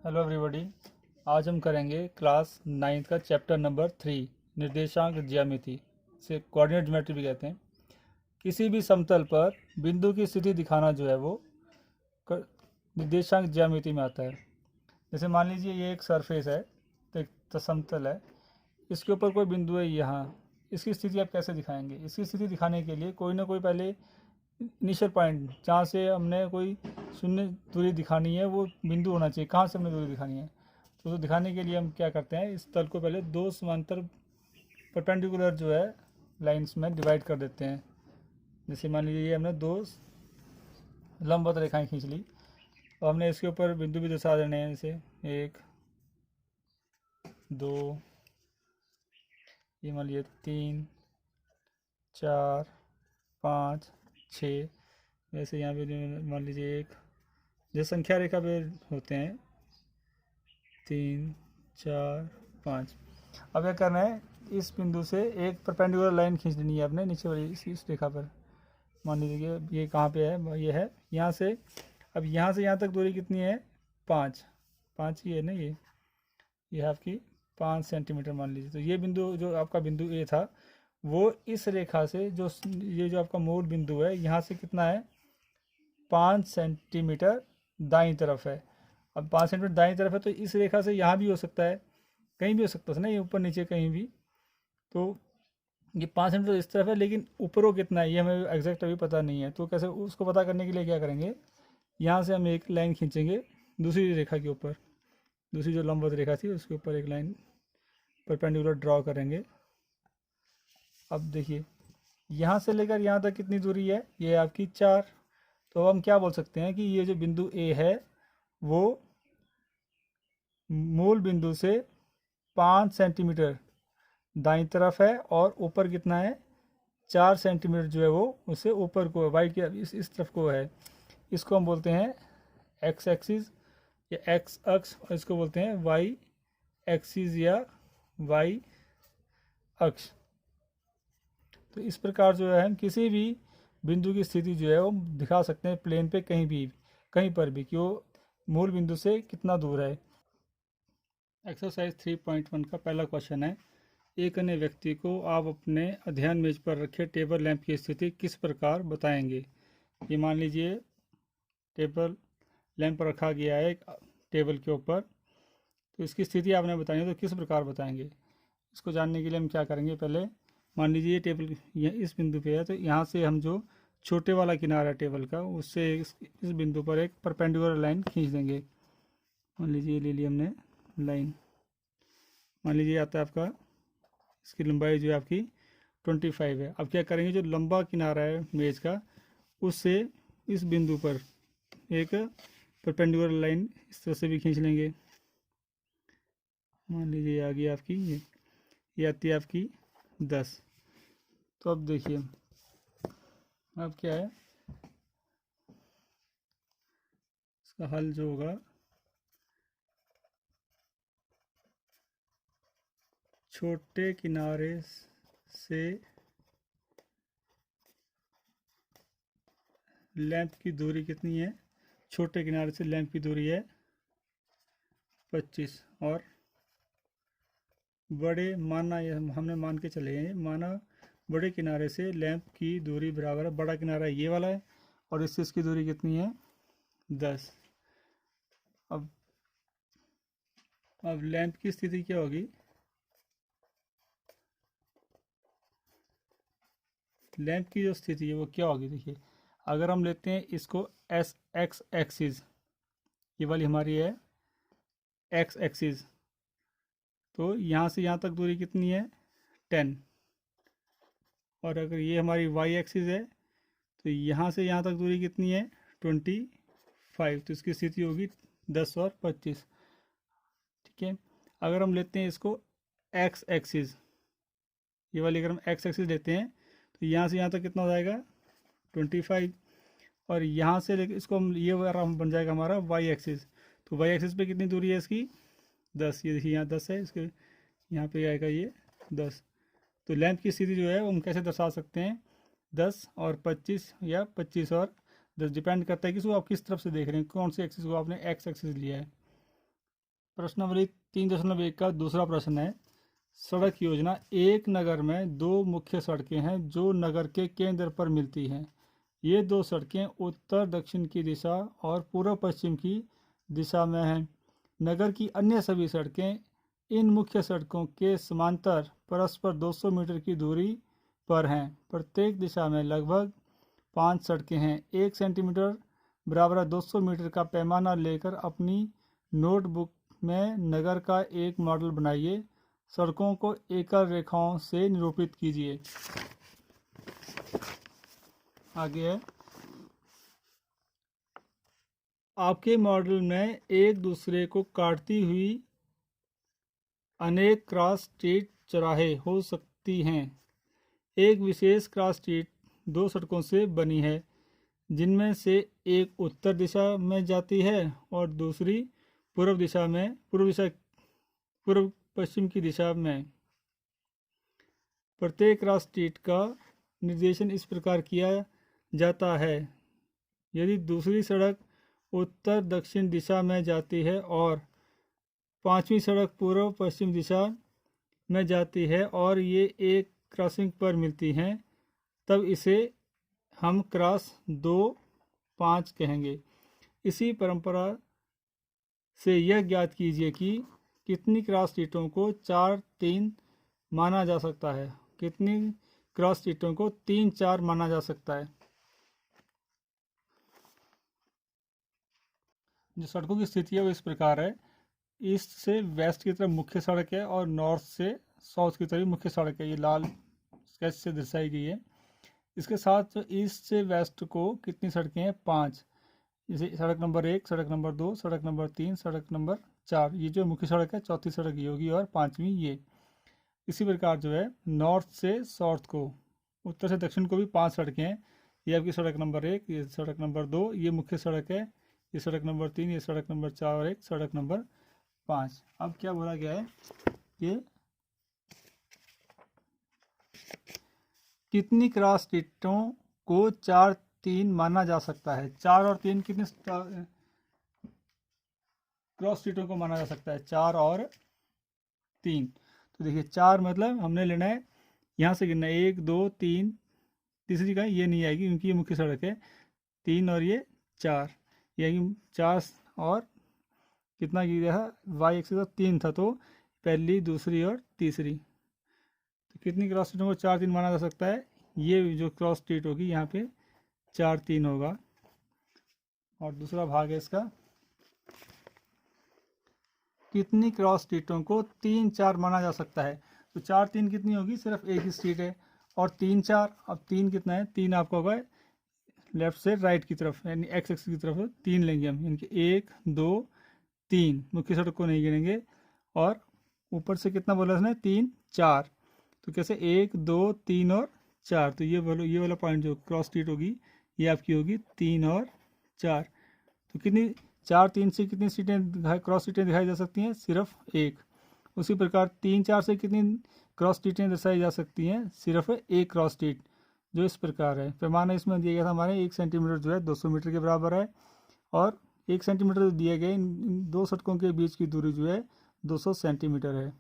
Hello everybody. आज हम करेंगे क्लास 9th का चैप्टर नंबर 3 निर्देशांक ज्यामिति से कोऑर्डिनेट ज्योमेट्री भी कहते हैं। किसी भी समतल पर बिंदु की स्थिति दिखाना जो है वो निर्देशांक ज्यामिति में आता है। जैसे मान लीजिए ये एक सरफेस है, तो एक समतल है, इसके ऊपर कोई बिंदु है यहाँ। इसकी स्थिति आप कैसे दिखाएंगे? इसकी स्थिति दिखाने के लिए कोई ना कोई पहले इनिशियल पॉइंट जहाँ से हमने कोई शून्य दूरी दिखानी है वो बिंदु होना चाहिए। कहाँ से हमने दूरी दिखानी है? तो दिखाने के लिए हम क्या करते हैं, इस तल को पहले दो समांतर परपेंडिकुलर जो है लाइंस में डिवाइड कर देते हैं। जैसे मान लीजिए ये हमने दो लंबवत रेखाएं खींच ली और हमने इसके ऊपर बिंदु भी दर्शा देने हैं। जैसे 1 2, ये मान लीजिए 3 4 5 6। वैसे यहाँ पे मान लीजिए एक जो संख्या रेखा पे होते हैं 3 4 5। अब क्या करना है, इस बिंदु से एक परपेंडिकुलर लाइन खींच देनी है अपने नीचे वाली इस रेखा पर। मान लीजिए ये कहाँ पे है, ये है यहाँ से। अब यहाँ से यहाँ तक दूरी कितनी है? 5 ही है ना। ये है आपकी 5 सेंटीमीटर मान लीजिए। तो ये बिंदु जो आपका बिंदु ए था वो इस रेखा से जो ये जो आपका मूल बिंदु है यहाँ से कितना है? 5 सेंटीमीटर दाईं तरफ है। अब 5 सेंटीमीटर दाईं तरफ है तो इस रेखा से यहाँ भी हो सकता है, कहीं भी हो सकता है ना, ये ऊपर नीचे कहीं भी। तो ये 5 सेंटीमीटर इस तरफ है, लेकिन ऊपर वो कितना है ये हमें एग्जैक्ट अभी पता नहीं है। तो कैसे उसको पता करने के लिए क्या करेंगे, यहाँ से हम एक लाइन खींचेंगे दूसरी रेखा के ऊपर, दूसरी जो लंबवत रेखा थी उसके ऊपर एक लाइन परपेंडिकुलर ड्रॉ करेंगे। अब देखिए यहाँ से लेकर यहाँ तक कितनी दूरी है? ये आपकी 4। तो हम क्या बोल सकते हैं कि ये जो बिंदु ए है वो मूल बिंदु से 5 सेंटीमीटर दाईं तरफ है और ऊपर कितना है? 4 सेंटीमीटर जो है वो उससे ऊपर को वाई के इस तरफ को है। इसको हम बोलते हैं एक्स एक्सिस या एक्स अक्ष, और इसको बोलते हैं वाई एक्सिस या वाई अक्ष। तो इस प्रकार जो है हम किसी भी बिंदु की स्थिति जो है वो दिखा सकते हैं प्लेन पे कहीं पर भी कि वो मूल बिंदु से कितना दूर है। एक्सरसाइज 3.1 का पहला क्वेश्चन है, एक अन्य व्यक्ति को आप अपने अध्ययन मेज पर रखे टेबल लैंप की स्थिति किस प्रकार बताएंगे। ये मान लीजिए टेबल लैंप रखा गया है एक टेबल के ऊपर, तो इसकी स्थिति आपने बतानी है, तो किस प्रकार बताएंगे? इसको जानने के लिए हम क्या करेंगे, पहले मान लीजिए ये टेबल इस बिंदु पे है, तो यहाँ से हम जो छोटे वाला किनारा है टेबल का उससे इस बिंदु पर एक परपेंडिकुलर लाइन खींच देंगे। मान लीजिए ले ली हमने लाइन, मान लीजिए आता है आपका, इसकी लंबाई जो है आपकी 25 है। अब क्या करेंगे, जो लंबा किनारा है मेज का उससे इस बिंदु पर एक परपेंडिकुलर लाइन इस तरह से भी खींच लेंगे। मान लीजिए आ गई आपकी ये आती है आपकी 10। तो अब देखिए अब क्या है, इसका हल जो होगा, छोटे किनारे से लैंप की दूरी कितनी है? छोटे किनारे से लैंप की दूरी है 25, और बड़े माना ये हमने मान के चले हैं, माना बड़े किनारे से लैंप की दूरी बराबर है, बड़ा किनारा ये वाला है और इससे इसकी दूरी कितनी है? 10। अब लैंप की स्थिति क्या होगी? लैंप की जो स्थिति है वो क्या होगी, देखिए अगर हम लेते हैं इसको एस एक्स एक्सिस, ये वाली हमारी है एक्स एक्सिस, तो यहाँ से यहाँ तक दूरी कितनी है? 10। और अगर ये हमारी वाई एक्सिस है तो यहाँ से यहाँ तक दूरी कितनी है? 25। तो इसकी स्थिति होगी 10 और 25। ठीक है। अगर हम लेते हैं इसको एक्स एक्सिस, ये वाली अगर हम एक्स एक्सिस लेते हैं तो यहाँ से यहाँ तक कितना हो जाएगा? 25। और यहाँ से लेकर इसको हम ये बन जाएगा हमारा वाई एक्सिस। तो वाई एक्सिस पे कितनी दूरी है इसकी? 10। ये देखिए यहाँ 10 है, इसके यहाँ पे आएगा ये 10। तो लैंप की स्थिति जो है वो हम कैसे दर्शा सकते हैं? 10 और 25 या 25 और 10, डिपेंड करता है कि इसको आप किस तरफ से देख रहे हैं, कौन से एक्सिस को आपने एक्स एक्सिस लिया है। प्रश्न नंबर 3.1 का दूसरा प्रश्न है, सड़क योजना। एक नगर में दो मुख्य सड़कें हैं जो नगर के केंद्र पर मिलती हैं। ये दो सड़कें उत्तर दक्षिण की दिशा और पूर्व पश्चिम की दिशा में हैं। नगर की अन्य सभी सड़कें इन मुख्य सड़कों के समांतर परस्पर 200 मीटर की दूरी पर हैं। प्रत्येक दिशा में लगभग 5 सड़कें हैं। 1 सेंटीमीटर बराबर 200 मीटर का पैमाना लेकर अपनी नोटबुक में नगर का एक मॉडल बनाइए। सड़कों को एकल रेखाओं से निरूपित कीजिए। आगे है, आपके मॉडल में एक दूसरे को काटती हुई अनेक क्रॉस स्ट्रीट चौराहे हो सकती हैं। एक विशेष क्रॉस स्ट्रीट दो सड़कों से बनी है, जिनमें से एक उत्तर दिशा में जाती है और दूसरी पूर्व पश्चिम की दिशा में। प्रत्येक क्रॉस स्ट्रीट का निर्देशन इस प्रकार किया जाता है। यदि दूसरी सड़क उत्तर दक्षिण दिशा में जाती है और पांचवी सड़क पूर्व पश्चिम दिशा में जाती है और ये एक क्रॉसिंग पर मिलती हैं, तब इसे हम क्रॉस 2-5 कहेंगे। इसी परंपरा से यह ज्ञात कीजिए कि कितनी क्रॉस स्ट्रीटों को 4-3 माना जा सकता है। कितनी क्रॉस स्ट्रीटों को 3-4 माना जा सकता है। जो सड़कों की स्थिति है वो इस प्रकार है। ईस्ट से वेस्ट की तरफ मुख्य सड़क है और नॉर्थ से साउथ की तरफ मुख्य सड़क है। ये लाल स्केच से दर्शाई गई है। इसके साथ ईस्ट से वेस्ट को कितनी सड़कें हैं? 5। जैसे सड़क नंबर 1, सड़क नंबर 2, सड़क नंबर 3, सड़क नंबर 4। ये जो मुख्य सड़क है, चौथी सड़क ये होगी और पांचवी ये। इसी प्रकार जो है नॉर्थ से साउथ को, उत्तर से दक्षिण को भी 5 सड़कें हैं। ये आपकी सड़क नंबर 1, ये सड़क नंबर 2, ये मुख्य सड़क है, ये सड़क नंबर 3, ये सड़क नंबर 4 और एक सड़क नंबर 5। अब क्या बोला गया है कि कितनी क्रॉस स्ट्रीटों को 4-3 माना जा सकता है। 4 और 3 कितनी क्रॉस स्ट्रीटों को माना जा सकता है? 4 और 3। तो देखिए 4 मतलब हमने लेना है यहाँ से गिनना है 1, 2, 3, तीसरी का ये नहीं आएगी क्योंकि ये मुख्य सड़क है। 3 और ये 4, यानी 4 और कितना गिरा है वाई एक्सिस का 3 था, तो पहली, दूसरी और तीसरी। तो कितनी क्रॉस स्ट्रीटों को 4-3 माना जा सकता है? ये जो क्रॉस स्ट्रीट होगी यहाँ पे 4-3 होगा। और दूसरा भाग है इसका, कितनी क्रॉस स्ट्रीटों को 3-4 माना जा सकता है। तो 4-3 कितनी होगी? सिर्फ एक ही स्ट्रीट है। और 3-4, अब 3 कितना है? 3 आपका होगा लेफ्ट से राइट की तरफ, यानी एक्स एक्सिस की तरफ 3 लेंगे हम, यानी कि 1, 2, 3 मुख्य सड़क को नहीं गिनेंगे। और ऊपर से कितना बोला उसने? 3, 4। तो कैसे 1, 2, 3 और 4। तो ये वाला पॉइंट जो क्रॉस स्ट्रीट होगी ये आपकी होगी 3 और 4। तो कितनी 4-3 से कितनी स्ट्रीटें क्रॉस स्ट्रीटें दिखाई जा सकती हैं? सिर्फ एक। उसी प्रकार 3-4 से कितनी क्रॉस स्ट्रीटें दर्शाई जा सकती हैं? सिर्फ एक क्रॉस स्ट्रीट, जो इस प्रकार है। पैमाना इसमें दिया गया था हमारे 1 सेंटीमीटर जो है 200 मीटर के बराबर है। और 1 सेंटीमीटर दिए गए इन दो सड़कों के बीच की दूरी जो है 200 सेंटीमीटर है।